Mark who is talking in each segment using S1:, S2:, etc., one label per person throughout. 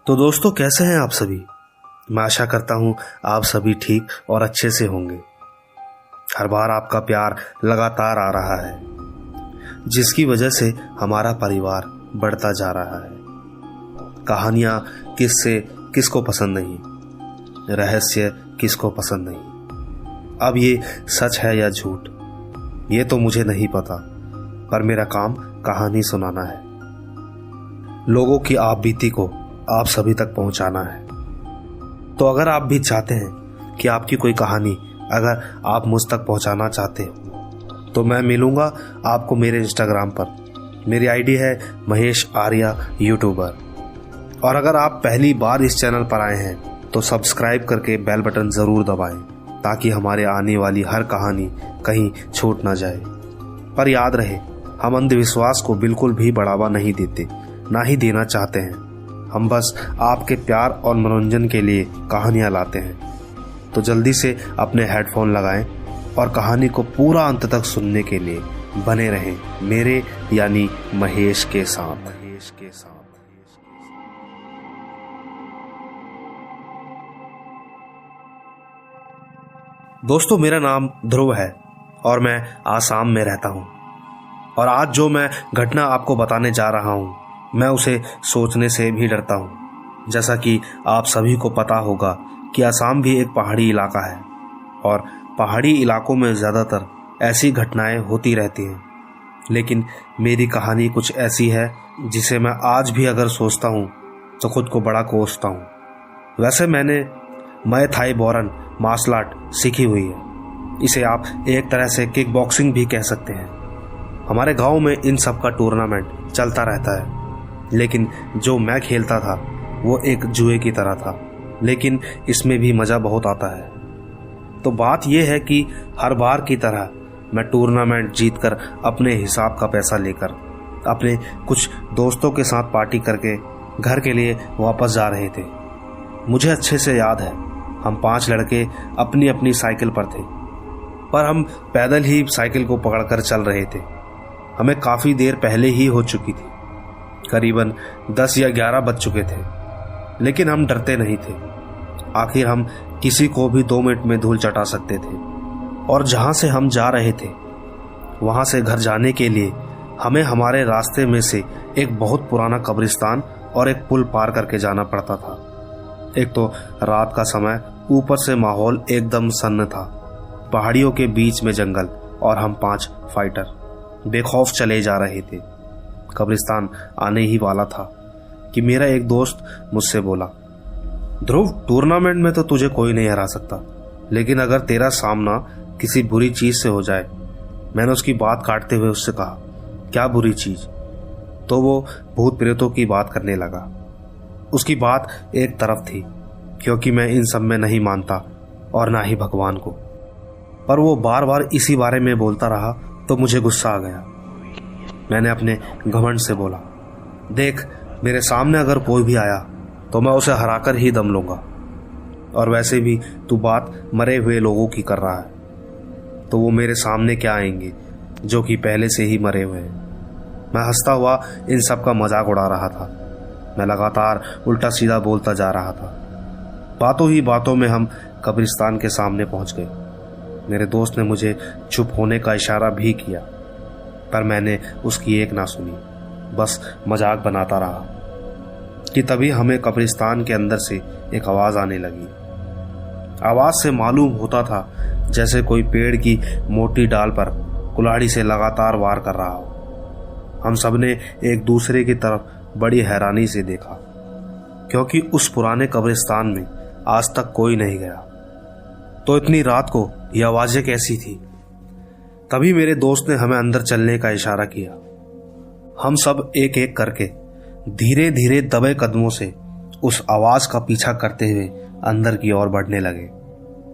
S1: तो दोस्तों, कैसे हैं आप सभी। मैं आशा करता हूं आप सभी ठीक और अच्छे से होंगे। हर बार आपका प्यार लगातार आ रहा है, जिसकी वजह से हमारा परिवार बढ़ता जा रहा है। कहानियां किससे किसको पसंद नहीं, रहस्य किसको पसंद नहीं। अब ये सच है या झूठ, ये तो मुझे नहीं पता, पर मेरा काम कहानी सुनाना है। लोगों की आप बीती को आप सभी तक पहुंचाना है। तो अगर आप भी चाहते हैं कि आपकी कोई कहानी अगर आप मुझ तक पहुंचाना चाहते हो, तो मैं मिलूंगा आपको मेरे इंस्टाग्राम पर। मेरी आईडी है महेश आर्या यूट्यूबर। और अगर आप पहली बार इस चैनल पर आए हैं तो सब्सक्राइब करके बेल बटन ज़रूर दबाएं, ताकि हमारे आने वाली हर कहानी कहीं छूट ना जाए। पर याद रहे, हम अंधविश्वास को बिल्कुल भी बढ़ावा नहीं देते, ना ही देना चाहते हैं। हम बस आपके प्यार और मनोरंजन के लिए कहानियां लाते हैं। तो जल्दी से अपने हेडफोन लगाएं और कहानी को पूरा अंत तक सुनने के लिए बने रहें मेरे यानी महेश के साथ। दोस्तों, मेरा नाम ध्रुव है और मैं आसाम में रहता हूं। और आज जो मैं घटना आपको बताने जा रहा हूं, मैं उसे सोचने से भी डरता हूँ। जैसा कि आप सभी को पता होगा कि असम भी एक पहाड़ी इलाका है और पहाड़ी इलाकों में ज़्यादातर ऐसी घटनाएं होती रहती हैं। लेकिन मेरी कहानी कुछ ऐसी है जिसे मैं आज भी अगर सोचता हूँ तो खुद को बड़ा कोसता हूँ। वैसे मैंने मय थाई बोरन मार्शल आर्ट सीखी हुई है। इसे आप एक तरह से किक बॉक्सिंग भी कह सकते हैं। हमारे गांव में इन सब का टूर्नामेंट चलता रहता है। लेकिन जो मैं खेलता था वो एक जुए की तरह था, लेकिन इसमें भी मज़ा बहुत आता है। तो बात यह है कि हर बार की तरह मैं टूर्नामेंट जीतकर अपने हिसाब का पैसा लेकर अपने कुछ दोस्तों के साथ पार्टी करके घर के लिए वापस जा रहे थे। मुझे अच्छे से याद है, हम 5 लड़के अपनी अपनी साइकिल पर थे, पर हम पैदल ही साइकिल को पकड़कर चल रहे थे। हमें काफ़ी देर पहले ही हो चुकी थी, करीबन 10 या 11 बज चुके थे। लेकिन हम डरते नहीं थे। आखिर हम किसी को भी 2 मिनट में धूल चटा सकते थे। और जहाँ से हम जा रहे थे वहाँ से घर जाने के लिए हमें हमारे रास्ते में से एक बहुत पुराना कब्रिस्तान और एक पुल पार करके जाना पड़ता था। एक तो रात का समय, ऊपर से माहौल एकदम सन्न था। पहाड़ियों के बीच में जंगल और हम 5 फाइटर बेखौफ चले जा रहे थे। कब्रिस्तान आने ही वाला था कि मेरा एक दोस्त मुझसे बोला, ध्रुव, टूर्नामेंट में तो तुझे कोई नहीं हरा सकता, लेकिन अगर तेरा सामना किसी बुरी चीज से हो जाए। मैंने उसकी बात काटते हुए उससे कहा, क्या बुरी चीज? तो वो भूत प्रेतों की बात करने लगा। उसकी बात एक तरफ थी, क्योंकि मैं इन सब में नहीं मानता और ना ही भगवान को। पर वो बार बार इसी बारे में बोलता रहा तो मुझे गुस्सा आ गया। मैंने अपने घमंड से बोला, देख, मेरे सामने अगर कोई भी आया तो मैं उसे हराकर ही दम लूंगा। और वैसे भी तू बात मरे हुए लोगों की कर रहा है, तो वो मेरे सामने क्या आएंगे जो कि पहले से ही मरे हुए हैं। मैं हंसता हुआ इन सब का मजाक उड़ा रहा था। मैं लगातार उल्टा सीधा बोलता जा रहा था। बातों ही बातों में हम कब्रिस्तान के सामने पहुंच गए। मेरे दोस्त ने मुझे चुप होने का इशारा भी किया, पर मैंने उसकी एक ना सुनी, बस मजाक बनाता रहा। कि तभी हमें कब्रिस्तान के अंदर से एक आवाज़ आने लगी। आवाज़ से मालूम होता था जैसे कोई पेड़ की मोटी डाल पर कुल्हाड़ी से लगातार वार कर रहा हो। हम सबने एक दूसरे की तरफ बड़ी हैरानी से देखा, क्योंकि उस पुराने कब्रिस्तान में आज तक कोई नहीं गया। तो इतनी रात को ये आवाज़ें कैसी थी? तभी मेरे दोस्त ने हमें अंदर चलने का इशारा किया। हम सब एक एक करके धीरे धीरे दबे कदमों से उस आवाज़ का पीछा करते हुए अंदर की ओर बढ़ने लगे।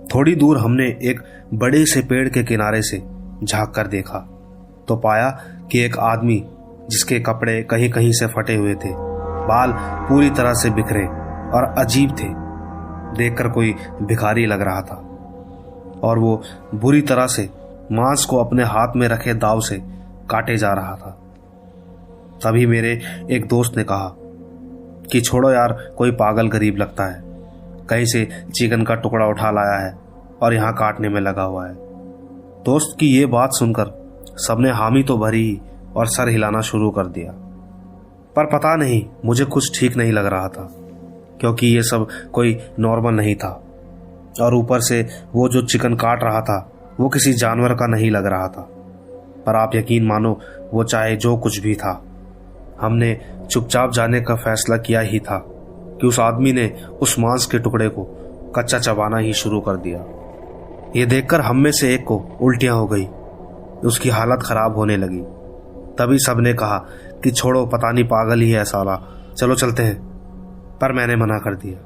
S1: थोड़ी दूर हमने एक बड़े से पेड़ के किनारे से झांक कर देखा तो पाया कि एक आदमी, जिसके कपड़े कहीं कहीं से फटे हुए थे, बाल पूरी तरह से बिखरे और अजीब थे, देखकर कोई भिखारी लग रहा था। और वो बुरी तरह से मांस को अपने हाथ में रखे दाव से काटे जा रहा था। तभी मेरे एक दोस्त ने कहा, कि छोड़ो यार, कोई पागल गरीब लगता है, कहीं से चिकन का टुकड़ा उठा लाया है और यहाँ काटने में लगा हुआ है। दोस्त की ये बात सुनकर सबने हामी तो भरी और सर हिलाना शुरू कर दिया। पर पता नहीं, मुझे कुछ ठीक नहीं लग रहा था, क्योंकि ये सब कोई नॉर्मल नहीं था। और ऊपर से वो जो चिकन काट रहा था वो किसी जानवर का नहीं लग रहा था। पर आप यकीन मानो, वो चाहे जो कुछ भी था, हमने चुपचाप जाने का फैसला किया ही था कि उस आदमी ने उस मांस के टुकड़े को कच्चा चबाना ही शुरू कर दिया। ये देखकर हम में से एक को उल्टियां हो गई, उसकी हालत खराब होने लगी। तभी सबने कहा कि छोड़ो, पता नहीं पागल ही है साला, चलो चलते हैं। पर मैंने मना कर दिया,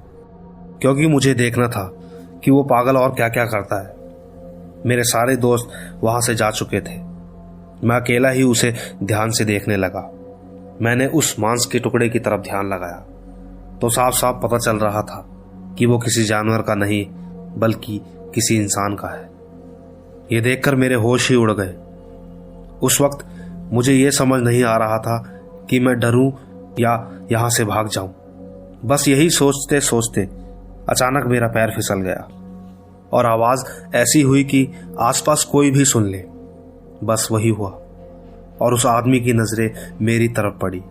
S1: क्योंकि मुझे देखना था कि वो पागल और क्या क्या करता है। मेरे सारे दोस्त वहां से जा चुके थे, मैं अकेला ही उसे ध्यान से देखने लगा। मैंने उस मांस के टुकड़े की तरफ ध्यान लगाया तो साफ साफ पता चल रहा था कि वो किसी जानवर का नहीं बल्कि किसी इंसान का है। ये देखकर मेरे होश ही उड़ गए। उस वक्त मुझे ये समझ नहीं आ रहा था कि मैं डरूं या यहां से भाग जाऊं। बस यही सोचते सोचते अचानक मेरा पैर फिसल गया और आवाज ऐसी हुई कि आसपास कोई भी सुन ले। बस वही हुआ और उस आदमी की नजरें मेरी तरफ पड़ी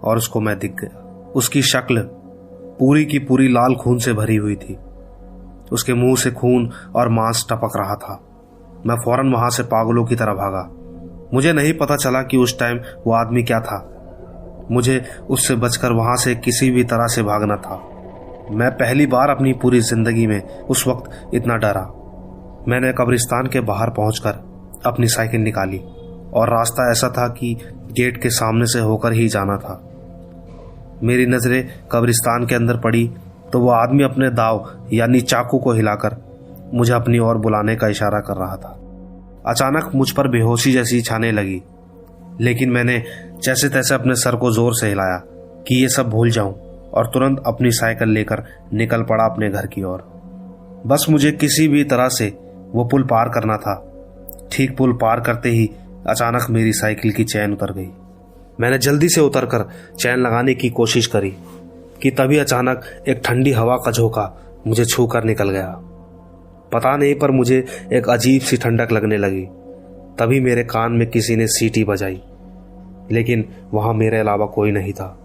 S1: और उसको मैं दिख गया। उसकी शक्ल पूरी की पूरी लाल खून से भरी हुई थी। उसके मुंह से खून और मांस टपक रहा था। मैं फौरन वहां से पागलों की तरह भागा। मुझे नहीं पता चला कि उस टाइम वो आदमी क्या था। मुझे उससे बचकर वहां से किसी भी तरह से भागना था। मैं पहली बार अपनी पूरी जिंदगी में उस वक्त इतना डरा। मैंने कब्रिस्तान के बाहर पहुंचकर अपनी साइकिल निकाली और रास्ता ऐसा था कि गेट के सामने से होकर ही जाना था। मेरी नजरें कब्रिस्तान के अंदर पड़ी तो वो आदमी अपने दाव यानी चाकू को हिलाकर मुझे अपनी ओर बुलाने का इशारा कर रहा था। अचानक मुझ पर बेहोशी जैसी छाने लगी, लेकिन मैंने जैसे तैसे अपने सर को जोर से हिलाया कि ये सब भूल जाऊं और तुरंत अपनी साइकिल लेकर निकल पड़ा अपने घर की ओर। बस मुझे किसी भी तरह से वो पुल पार करना था। ठीक पुल पार करते ही अचानक मेरी साइकिल की चैन उतर गई। मैंने जल्दी से उतरकर चैन लगाने की कोशिश करी कि तभी अचानक एक ठंडी हवा का झोंका मुझे छू कर निकल गया। पता नहीं, पर मुझे एक अजीब सी ठंडक लगने लगी। तभी मेरे कान में किसी ने सीटी बजाई, लेकिन वहां मेरे अलावा कोई नहीं था।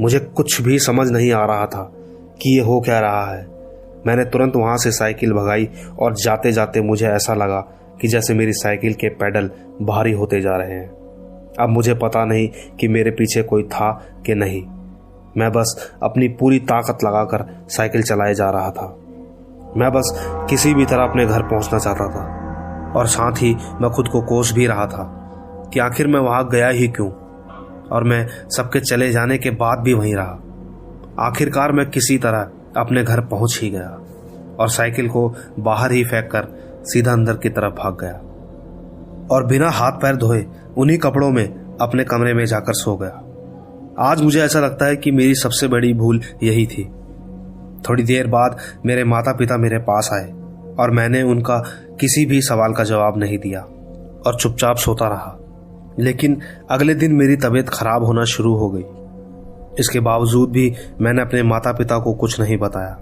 S1: मुझे कुछ भी समझ नहीं आ रहा था कि ये हो क्या रहा है। मैंने तुरंत वहां से साइकिल भगाई और जाते जाते मुझे ऐसा लगा कि जैसे मेरी साइकिल के पैडल भारी होते जा रहे हैं। अब मुझे पता नहीं कि मेरे पीछे कोई था कि नहीं। मैं बस अपनी पूरी ताकत लगाकर साइकिल चलाए जा रहा था। मैं बस किसी भी तरह अपने घर पहुंचना चाहता था और साथ ही मैं खुद को कोस भी रहा था कि आखिर मैं वहां गया ही क्यों, और मैं सबके चले जाने के बाद भी वहीं रहा। आखिरकार मैं किसी तरह अपने घर पहुंच ही गया और साइकिल को बाहर ही फेंक कर सीधा अंदर की तरफ भाग गया और बिना हाथ पैर धोए उन्हीं कपड़ों में अपने कमरे में जाकर सो गया। आज मुझे ऐसा लगता है कि मेरी सबसे बड़ी भूल यही थी। थोड़ी देर बाद मेरे माता पिता मेरे पास आए और मैंने उनका किसी भी सवाल का जवाब नहीं दिया और चुपचाप सोता रहा। लेकिन अगले दिन मेरी तबीयत खराब होना शुरू हो गई। इसके बावजूद भी मैंने अपने माता पिता को कुछ नहीं बताया।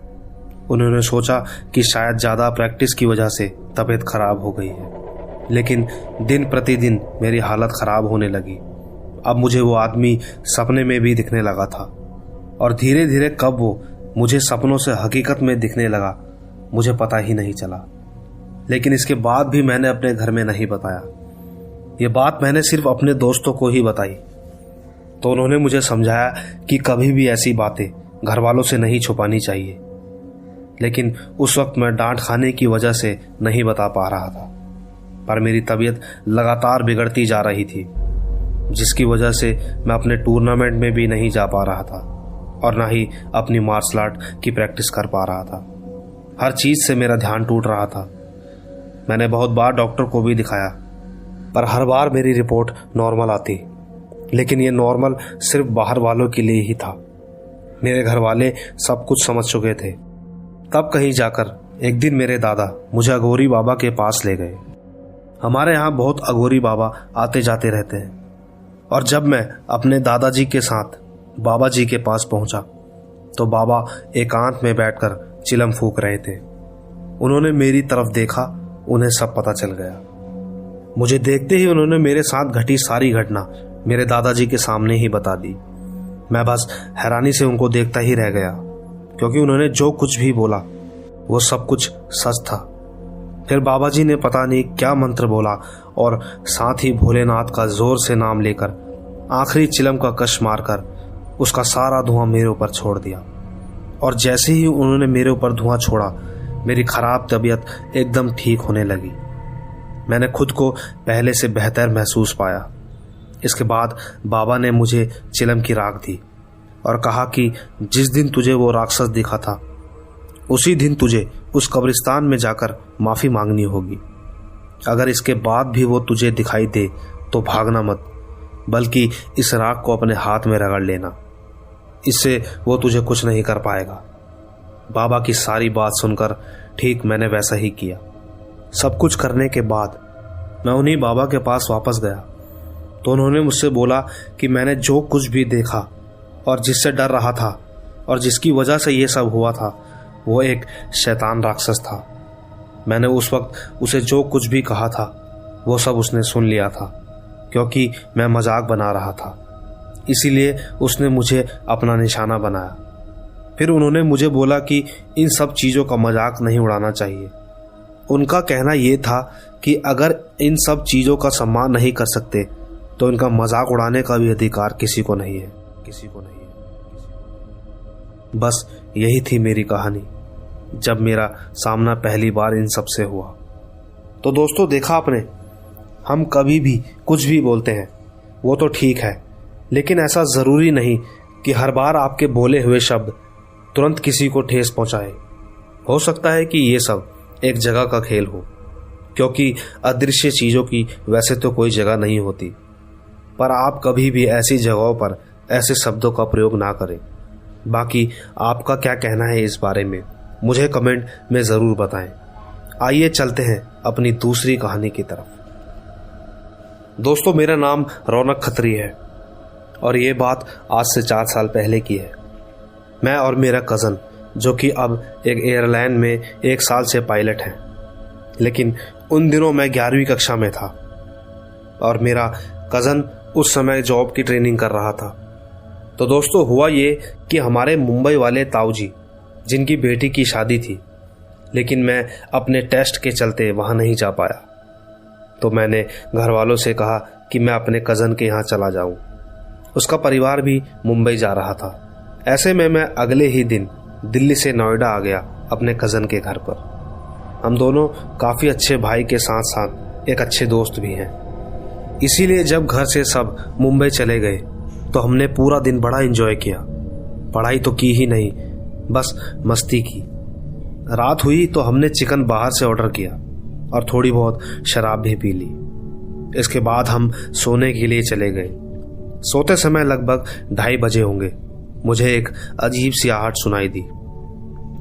S1: उन्होंने सोचा कि शायद ज़्यादा प्रैक्टिस की वजह से तबीयत खराब हो गई है, लेकिन दिन प्रतिदिन मेरी हालत खराब होने लगी। अब मुझे वो आदमी सपने में भी दिखने लगा था और धीरे धीरे कब वो मुझे सपनों से हकीकत में दिखने लगा मुझे पता ही नहीं चला। लेकिन इसके बाद भी मैंने अपने घर में नहीं बताया। ये बात मैंने सिर्फ अपने दोस्तों को ही बताई, तो उन्होंने मुझे समझाया कि कभी भी ऐसी बातें घर वालों से नहीं छुपानी चाहिए। लेकिन उस वक्त मैं डांट खाने की वजह से नहीं बता पा रहा था। पर मेरी तबीयत लगातार बिगड़ती जा रही थी, जिसकी वजह से मैं अपने टूर्नामेंट में भी नहीं जा पा रहा था और ना ही अपनी मार्शल आर्ट की प्रैक्टिस कर पा रहा था। हर चीज से मेरा ध्यान टूट रहा था। मैंने बहुत बार डॉक्टर को भी दिखाया, पर हर बार मेरी रिपोर्ट नॉर्मल आती, लेकिन ये नॉर्मल सिर्फ बाहर वालों के लिए ही था। मेरे घर वाले सब कुछ समझ चुके थे। तब कहीं जाकर एक दिन मेरे दादा मुझे अघोरी बाबा के पास ले गए। हमारे यहाँ बहुत अघोरी बाबा आते जाते रहते हैं, और जब मैं अपने दादाजी के साथ बाबा जी के पास पहुंचा तो बाबा एकांत में बैठकर चिलम फूंक रहे थे। उन्होंने मेरी तरफ देखा, उन्हें सब पता चल गया। मुझे देखते ही उन्होंने मेरे साथ घटी सारी घटना मेरे दादाजी के सामने ही बता दी। मैं बस हैरानी से उनको देखता ही रह गया, क्योंकि उन्होंने जो कुछ भी बोला वो सब कुछ सच था। फिर बाबा जी ने पता नहीं क्या मंत्र बोला और साथ ही भोलेनाथ का जोर से नाम लेकर आखिरी चिलम का कश मारकर उसका सारा धुआं मेरे ऊपर छोड़ दिया। और जैसे ही उन्होंने मेरे ऊपर धुआं छोड़ा, मेरी खराब तबीयत एकदम ठीक होने लगी। मैंने खुद को पहले से बेहतर महसूस पाया। इसके बाद बाबा ने मुझे चिलम की राख दी और कहा कि जिस दिन तुझे वो राक्षस दिखा था उसी दिन तुझे उस कब्रिस्तान में जाकर माफ़ी मांगनी होगी। अगर इसके बाद भी वो तुझे दिखाई दे तो भागना मत, बल्कि इस राख को अपने हाथ में रगड़ लेना। इससे वो तुझे कुछ नहीं कर पाएगा। बाबा की सारी बात सुनकर ठीक मैंने वैसा ही किया। सब कुछ करने के बाद मैं उन्हीं बाबा के पास वापस गया तो उन्होंने मुझसे बोला कि मैंने जो कुछ भी देखा और जिससे डर रहा था और जिसकी वजह से ये सब हुआ था वो एक शैतान राक्षस था। मैंने उस वक्त उसे जो कुछ भी कहा था वो सब उसने सुन लिया था, क्योंकि मैं मजाक बना रहा था। इसीलिए उसने मुझे अपना निशाना बनाया। फिर उन्होंने मुझे बोला कि इन सब चीज़ों का मजाक नहीं उड़ाना चाहिए। उनका कहना ये था कि अगर इन सब चीज़ों का सम्मान नहीं कर सकते तो इनका मजाक उड़ाने का भी अधिकार किसी को नहीं है। बस यही थी मेरी कहानी जब मेरा सामना पहली बार इन सब से हुआ। तो दोस्तों, देखा आपने, हम कभी भी कुछ भी बोलते हैं वो तो ठीक है, लेकिन ऐसा ज़रूरी नहीं कि हर बार आपके बोले हुए शब्द तुरंत किसी को ठेस पहुंचाए। हो सकता है कि ये सब एक जगह का खेल हो, क्योंकि अदृश्य चीज़ों की वैसे तो कोई जगह नहीं होती। पर आप कभी भी ऐसी जगहों पर ऐसे शब्दों का प्रयोग ना करें। बाकी आपका क्या कहना है इस बारे में मुझे कमेंट में ज़रूर बताएं। आइए चलते हैं अपनी दूसरी कहानी की तरफ। दोस्तों, मेरा नाम रौनक खत्री है और ये बात आज से 4 साल पहले की है। मैं और मेरा कज़न, जो कि अब एक एयरलाइन में 1 साल से पायलट हैं, लेकिन उन दिनों मैं 11वीं कक्षा में था और मेरा कज़न उस समय जॉब की ट्रेनिंग कर रहा था। तो दोस्तों, हुआ ये कि हमारे मुंबई वाले ताऊ जी, जिनकी बेटी की शादी थी, लेकिन मैं अपने टेस्ट के चलते वहाँ नहीं जा पाया, तो मैंने घर वालों से कहा कि मैं अपने कज़न के यहाँ चला जाऊँ। उसका परिवार भी मुंबई जा रहा था। ऐसे में मैं अगले ही दिन दिल्ली से नोएडा आ गया अपने कज़न के घर पर। हम दोनों काफ़ी अच्छे भाई के साथ साथ एक अच्छे दोस्त भी हैं। इसीलिए जब घर से सब मुंबई चले गए तो हमने पूरा दिन बड़ा एंजॉय किया। पढ़ाई तो की ही नहीं, बस मस्ती की। रात हुई तो हमने चिकन बाहर से ऑर्डर किया और थोड़ी बहुत शराब भी पी ली। इसके बाद हम सोने के लिए चले गए। सोते समय लगभग 2:30 बजे होंगे। मुझे एक अजीब सी आहट सुनाई दी।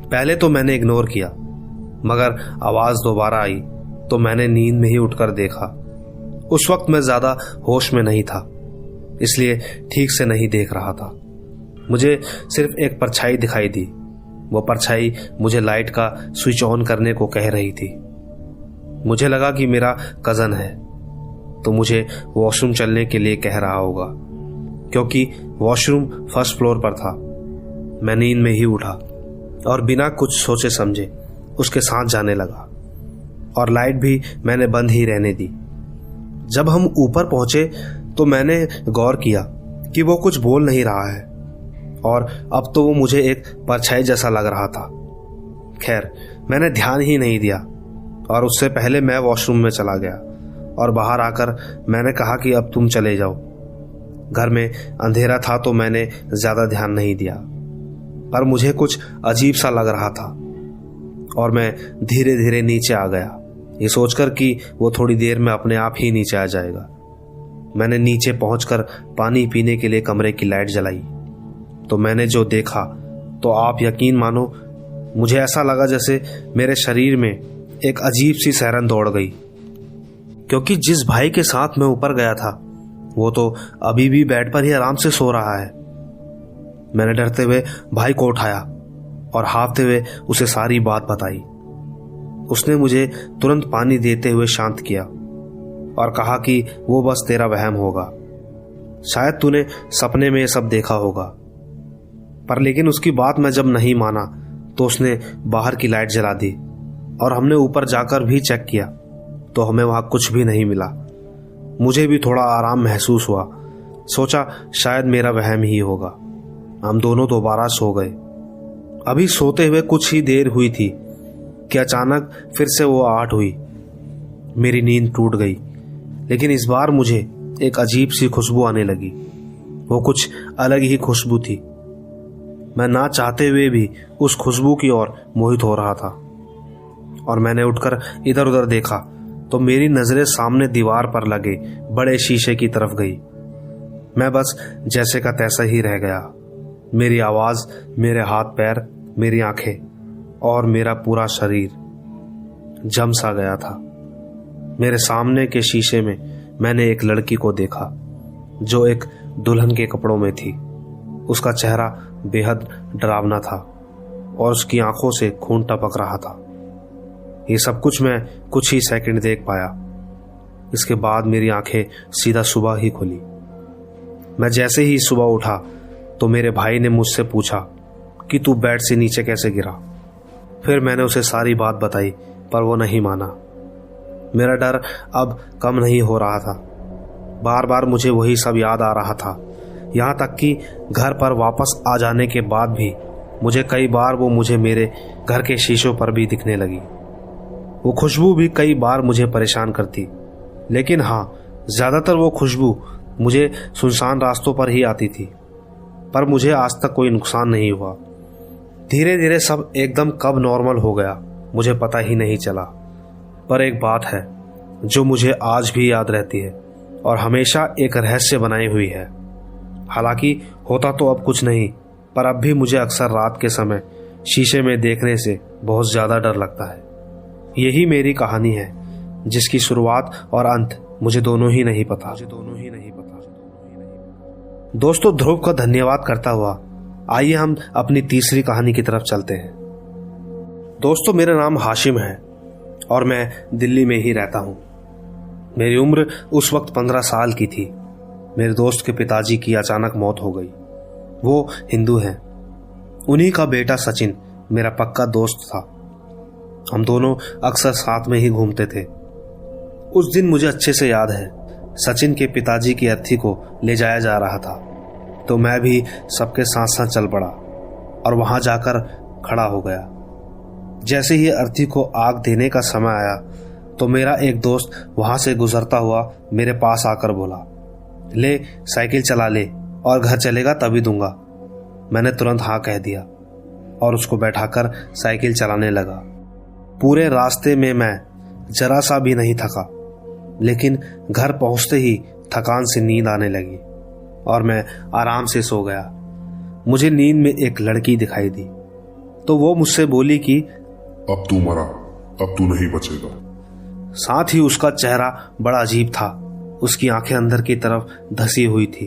S1: पहले तो मैंने इग्नोर किया, मगर आवाज़ दोबारा आई तो मैंने नींद में ही उठकर देखा। उस वक्त मैं ज़्यादा होश में नहीं था, इसलिए ठीक से नहीं देख रहा था। मुझे सिर्फ एक परछाई दिखाई दी। वो परछाई मुझे लाइट का स्विच ऑन करने को कह रही थी। मुझे लगा कि मेरा कज़न है, तो मुझे वॉशरूम चलने के लिए कह रहा होगा, क्योंकि वॉशरूम फर्स्ट फ्लोर पर था। मैं नींद में ही उठा और बिना कुछ सोचे समझे उसके साथ जाने लगा और लाइट भी मैंने बंद ही रहने दी। जब हम ऊपर पहुंचे तो मैंने गौर किया कि वो कुछ बोल नहीं रहा है और अब तो वो मुझे एक परछाई जैसा लग रहा था। खैर, मैंने ध्यान ही नहीं दिया और उससे पहले मैं वॉशरूम में चला गया और बाहर आकर मैंने कहा कि अब तुम चले जाओ। घर में अंधेरा था तो मैंने ज़्यादा ध्यान नहीं दिया, पर मुझे कुछ अजीब सा लग रहा था और मैं धीरे धीरे नीचे आ गया, ये सोचकर कि वो थोड़ी देर में अपने आप ही नीचे आ जाएगा। मैंने नीचे पहुंचकर पानी पीने के लिए कमरे की लाइट जलाई तो मैंने जो देखा तो आप यकीन मानो, मुझे ऐसा लगा जैसे मेरे शरीर में एक अजीब सी सिहरन दौड़ गई, क्योंकि जिस भाई के साथ मैं ऊपर गया था वो तो अभी भी बेड पर ही आराम से सो रहा है। मैंने डरते हुए भाई को उठाया और हाँफते हुए उसे सारी बात बताई। उसने मुझे तुरंत पानी देते हुए शांत किया और कहा कि वो बस तेरा वहम होगा, शायद तूने सपने में ये सब देखा होगा। पर लेकिन उसकी बात मैं जब नहीं माना तो उसने बाहर की लाइट जला दी और हमने ऊपर जाकर भी चेक किया तो हमें वहां कुछ भी नहीं मिला। मुझे भी थोड़ा आराम महसूस हुआ। सोचा शायद मेरा वहम ही होगा। हम दोनों दोबारा सो गए। अभी सोते हुए कुछ ही देर हुई थी कि अचानक फिर से वो आहट हुई। मेरी नींद टूट गई, लेकिन इस बार मुझे एक अजीब सी खुशबू आने लगी। वो कुछ अलग ही खुशबू थी। मैं ना चाहते हुए भी उस खुशबू की ओर मोहित हो रहा था और मैंने उठकर इधर उधर देखा तो मेरी नजरें सामने दीवार पर लगे बड़े शीशे की तरफ गई। मैं बस जैसे का तैसा ही रह गया। मेरी आवाज, मेरे हाथ पैर, मेरी आंखें और मेरा पूरा शरीर जम सा गया था। मेरे सामने के शीशे में मैंने एक लड़की को देखा जो एक दुल्हन के कपड़ों में थी। उसका चेहरा बेहद डरावना था और उसकी आंखों से खून टपक रहा था। ये सब कुछ मैं कुछ ही सेकंड देख पाया। इसके बाद मेरी आंखें सीधा सुबह ही खुली। मैं जैसे ही सुबह उठा तो मेरे भाई ने मुझसे पूछा कि तू बेड से नीचे कैसे गिरा। फिर मैंने उसे सारी बात बताई, पर वो नहीं माना। मेरा डर अब कम नहीं हो रहा था। बार बार मुझे वही सब याद आ रहा था। यहाँ तक कि घर पर वापस आ जाने के बाद भी मुझे कई बार वो मुझे मेरे घर के शीशों पर भी दिखने लगी। वो खुशबू भी कई बार मुझे परेशान करती, लेकिन हाँ, ज्यादातर वो खुशबू मुझे सुनसान रास्तों पर ही आती थी। पर मुझे आज तक कोई नुकसान नहीं हुआ। धीरे धीरे सब एकदम कब नॉर्मल हो गया मुझे पता ही नहीं चला। पर एक बात है जो मुझे आज भी याद रहती है और हमेशा एक रहस्य बनाई हुई है। हालांकि होता तो अब कुछ नहीं, पर अब भी मुझे अक्सर रात के समय शीशे में देखने से बहुत ज्यादा डर लगता है। यही मेरी कहानी है जिसकी शुरुआत और अंत मुझे दोनों ही नहीं पता। दोस्तों, ध्रुव का धन्यवाद करता हुआ आइए हम अपनी तीसरी कहानी की तरफ चलते हैं। दोस्तों, मेरा नाम हाशिम है और मैं दिल्ली में ही रहता हूं। मेरी उम्र उस वक्त 15 साल की थी। मेरे दोस्त के पिताजी की अचानक मौत हो गई। वो हिंदू हैं। उन्हीं का बेटा सचिन मेरा पक्का दोस्त था। हम दोनों अक्सर साथ में ही घूमते थे। उस दिन मुझे अच्छे से याद है, सचिन के पिताजी की अर्थी को ले जाया जा रहा था, तो मैं भी सबके साथ साथ चल पड़ा और वहां जाकर खड़ा हो गया। जैसे ही अर्थी को आग देने का समय आया तो मेरा एक दोस्त वहां से गुजरता हुआ मेरे पास आकर बोला, ले साइकिल चला ले और घर चलेगा तभी दूंगा। मैंने तुरंत हाँ कह दिया और उसको बैठाकर साइकिल चलाने लगा। पूरे रास्ते में मैं जरा सा भी नहीं थका, लेकिन घर पहुंचते ही थकान से नींद आने लगी और मैं आराम से सो गया। मुझे नींद में एक लड़की दिखाई दी तो वो मुझसे बोली कि
S2: अब तू मरा, अब तू नहीं बचेगा।
S1: साथ ही उसका चेहरा बड़ा अजीब था। उसकी आंखें अंदर की तरफ धसी हुई थी।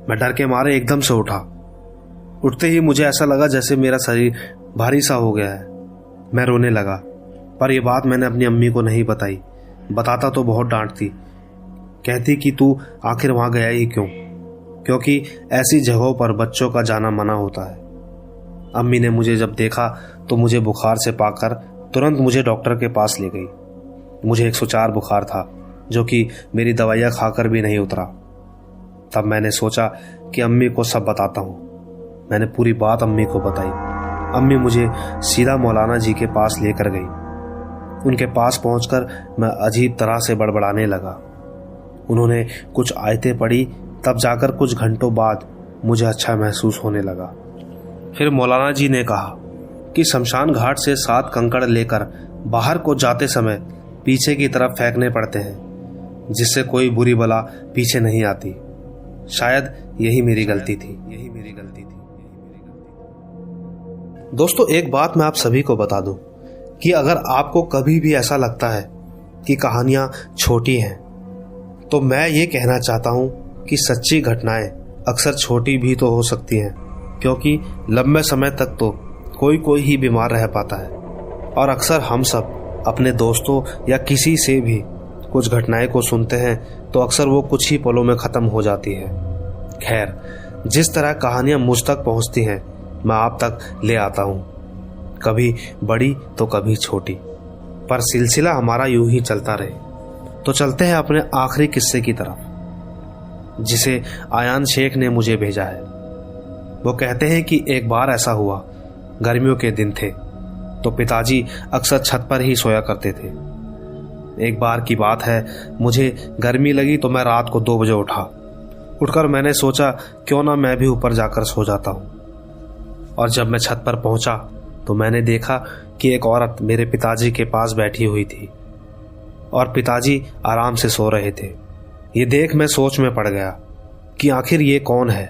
S1: मैं डर के मारे एकदम से उठा। उठते ही मुझे ऐसा लगा जैसे मेरा शरीर भारी सा हो गया है। मैं रोने लगा, पर यह बात मैंने अपनी अम्मी को नहीं बताई। बताता तो बहुत डांटती, कहती कि तू आखिर वहां गया ही क्यों, क्योंकि ऐसी जगहों पर बच्चों का जाना मना होता है। अम्मी ने मुझे जब देखा तो मुझे बुखार से पाकर तुरंत मुझे डॉक्टर के पास ले गई। मुझे 104 बुखार था, जो कि मेरी दवाइयाँ खाकर भी नहीं उतरा। तब मैंने सोचा कि अम्मी को सब बताता हूँ। मैंने पूरी बात अम्मी को बताई। अम्मी मुझे सीधा मौलाना जी के पास लेकर गई। उनके पास पहुंचकर मैं अजीब तरह से बड़बड़ाने लगा। उन्होंने कुछ आयतें पढ़ी, तब जाकर कुछ घंटों बाद मुझे अच्छा महसूस होने लगा। फिर मौलाना जी ने कहा कि शमशान घाट से 7 कंकड़ लेकर बाहर को जाते समय पीछे की तरफ फेंकने पड़ते हैं, जिससे कोई बुरी बला पीछे नहीं आती। शायद यही मेरी गलती थी। दोस्तों, एक बात मैं आप सभी को बता दूं कि अगर आपको कभी भी ऐसा लगता है कि कहानियां छोटी हैं, तो मैं ये कहना चाहता हूं कि सच्ची घटनाएं अक्सर छोटी भी तो हो सकती हैं, क्योंकि लंबे समय तक तो कोई कोई ही बीमार रह पाता है और अक्सर हम सब अपने दोस्तों या किसी से भी कुछ घटनाएं को सुनते हैं तो अक्सर वो कुछ ही पलों में ख़त्म हो जाती है। खैर, जिस तरह कहानियां मुझ तक पहुंचती हैं मैं आप तक ले आता हूं, कभी बड़ी तो कभी छोटी, पर सिलसिला हमारा यूं ही चलता रहे। तो चलते हैं अपने आखिरी किस्से की तरफ, जिसे आयान शेख ने मुझे भेजा है। वो कहते हैं कि एक बार ऐसा हुआ, गर्मियों के दिन थे तो पिताजी अक्सर छत पर ही सोया करते थे। एक बार की बात है, मुझे गर्मी लगी तो मैं रात को 2 बजे उठकर मैंने सोचा क्यों ना मैं भी ऊपर जाकर सो जाता हूँ। और जब मैं छत पर पहुंचा तो मैंने देखा कि एक औरत मेरे पिताजी के पास बैठी हुई थी और पिताजी आराम से सो रहे थे। ये देख मैं सोच में पड़ गया कि आखिर ये कौन है।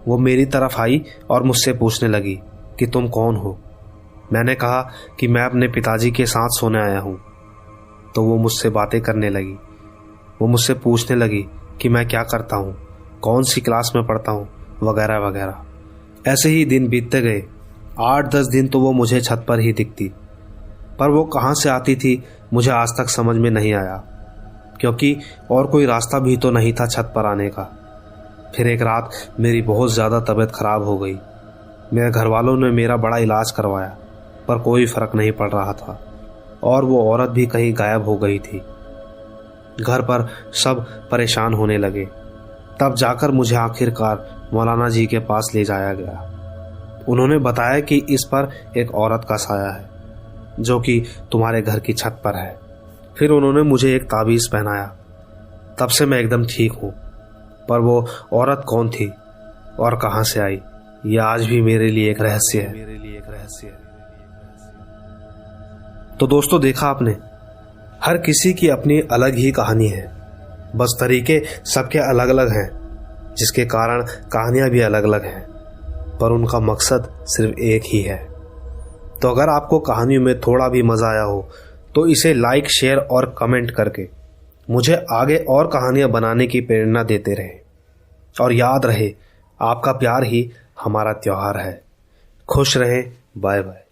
S1: वो मेरी तरफ आई और मुझसे पूछने लगी कि तुम कौन हो। मैंने कहा कि मैं अपने पिताजी के साथ सोने आया हूँ। तो वो मुझसे बातें करने लगी। वो मुझसे पूछने लगी कि मैं क्या करता हूँ, कौन सी क्लास में पढ़ता हूँ, वगैरह वगैरह। ऐसे ही दिन बीतते गए। 8-10 दिन तो वो मुझे छत पर ही दिखती, पर वो कहाँ से आती थी मुझे आज तक समझ में नहीं आया, क्योंकि और कोई रास्ता भी तो नहीं था छत पर आने का। फिर एक रात मेरी बहुत ज़्यादा तबीयत खराब हो गई। मेरे घर वालों ने मेरा बड़ा इलाज करवाया, पर कोई फ़र्क नहीं पड़ रहा था और वो औरत भी कहीं गायब हो गई थी। घर पर सब परेशान होने लगे। तब जाकर मुझे आखिरकार मौलाना जी के पास ले जाया गया। उन्होंने बताया कि इस पर एक औरत का साया है जो कि तुम्हारे घर की छत पर है। फिर उन्होंने मुझे एक ताबीज़ पहनाया। तब से मैं एकदम ठीक हूँ, पर वो औरत कौन थी और कहाँ से आई, यह आज भी मेरे लिए एक रहस्य है। तो दोस्तों, देखा आपने, हर किसी की अपनी अलग ही कहानी है, बस तरीके सबके अलग अलग हैं, जिसके कारण कहानियां भी अलग अलग हैं, पर उनका मकसद सिर्फ एक ही है। तो अगर आपको कहानियों में थोड़ा भी मज़ा आया हो तो इसे लाइक, शेयर और कमेंट करके मुझे आगे और कहानियां बनाने की प्रेरणा देते रहें। और याद रहे, आपका प्यार ही हमारा त्योहार है। खुश रहें। Bye bye.